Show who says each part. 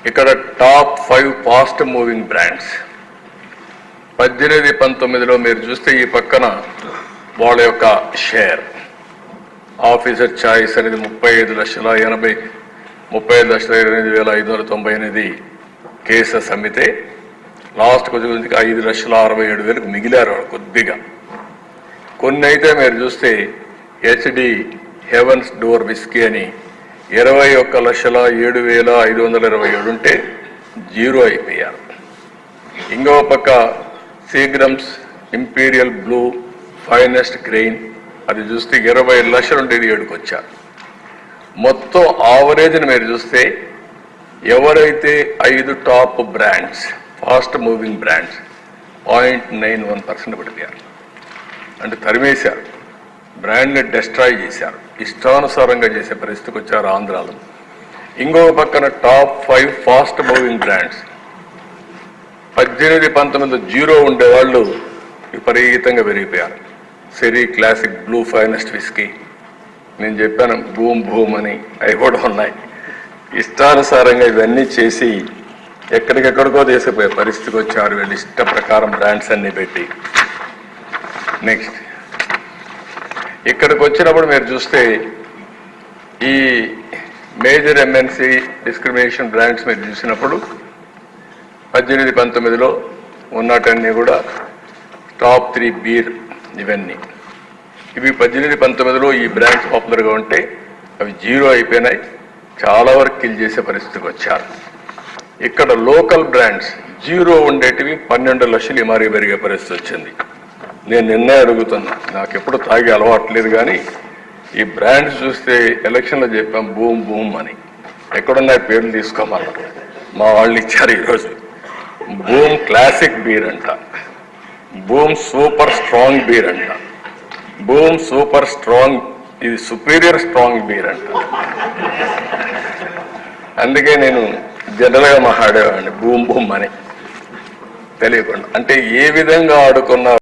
Speaker 1: ఇక్కడ top 5 fast moving brands 18-19లో మీరు చూస్తే ఈ పక్కన వాళ్ళ యొక్క షేర్ ఆఫీసర్ చాయిస్ అనేది 35,28,598 కేసెస్ అమ్మితే లాస్ట్ కొద్దిగా 5,67,000 మిగిలారు కొద్దిగా. కొన్ని అయితే మీరు చూస్తే హెచ్డి హెవెన్స్ డోర్ విస్కీ అని 21,07,527 ఉంటే జీరో అయిపోయారు. ఇంకో పక్క Seagram's imperial blue finest grain అది చూస్తే 20 లక్షలు ఉండేది 7కి వచ్చారు. మొత్తం ఆవరేజ్ని మీరు చూస్తే ఎవరైతే 5 top brands fast moving brands 0.91% పడిపోయారు. అంటే తరిమేశారు, బ్రాండ్ని డెస్ట్రాయ్ చేశారు, ఇష్టానుసారంగా చేసే పరిస్థితికి వచ్చారు ఆంధ్రాలో. ఇంకో పక్కన top 5 fast moving brands 18-19 zero ఉండేవాళ్ళు విపరీతంగా పెరిగిపోయారు. సెరీ క్లాసిక్ బ్లూ ఫైనెస్ట్ విస్కీ నేను చెప్పాను, భూమ్ భూమ్ అని అవి కూడా ఉన్నాయి. ఇష్టానుసారంగా ఇవన్నీ చేసి ఎక్కడికెక్కడికో తీసిపోయే పరిస్థితికి వచ్చారు వీళ్ళు ఇష్ట ప్రకారం బ్రాండ్స్ అన్ని పెట్టి. నెక్స్ట్ ఇక్కడికి వచ్చినప్పుడు మీరు చూస్తే ఈ మేజర్ ఎంఎన్సి డిస్క్రిమినేషన్ బ్రాండ్స్ మీరు చూసినప్పుడు 18-19లో ఉన్నటన్నీ కూడా టాప్ 3 బీర్ ఇవన్నీ. ఇవి 18-19లో ఈ బ్రాండ్స్ పాపులర్గా ఉంటే అవి జీరో అయిపోయినాయి, చాలా వరకు కిల్ చేసే పరిస్థితికి వచ్చారు. ఇక్కడ లోకల్ బ్రాండ్స్ జీరో ఉండేటివి 12 లక్షలు మరీ పెరిగే పరిస్థితి వచ్చింది. నేను నిన్నే అడుగుతున్నా, నాకు ఎప్పుడు తాగే అలవాట్లేదు కానీ ఈ బ్రాండ్స్ చూస్తే ఎలక్షన్లో చెప్పాం బూమ్ బూమ్ అని, ఎక్కడున్నాయి పేర్లు తీసుకోమన్నా మా వాళ్ళు ఇచ్చారు ఈరోజు. బూమ్ క్లాసిక్ బీర్ అంట, బూమ్ సూపర్ స్ట్రాంగ్ బీర్ అంట, బూమ్ సూపర్ స్ట్రాంగ్ ఇది సుపీరియర్ స్ట్రాంగ్ బీర్ అంట. అందుకే నేను జనరల్గా మాట్లాడేవాడిని బూమ్ బూమ్ అని తెలియకుండా. అంటే ఏ విధంగా ఆడుకున్నా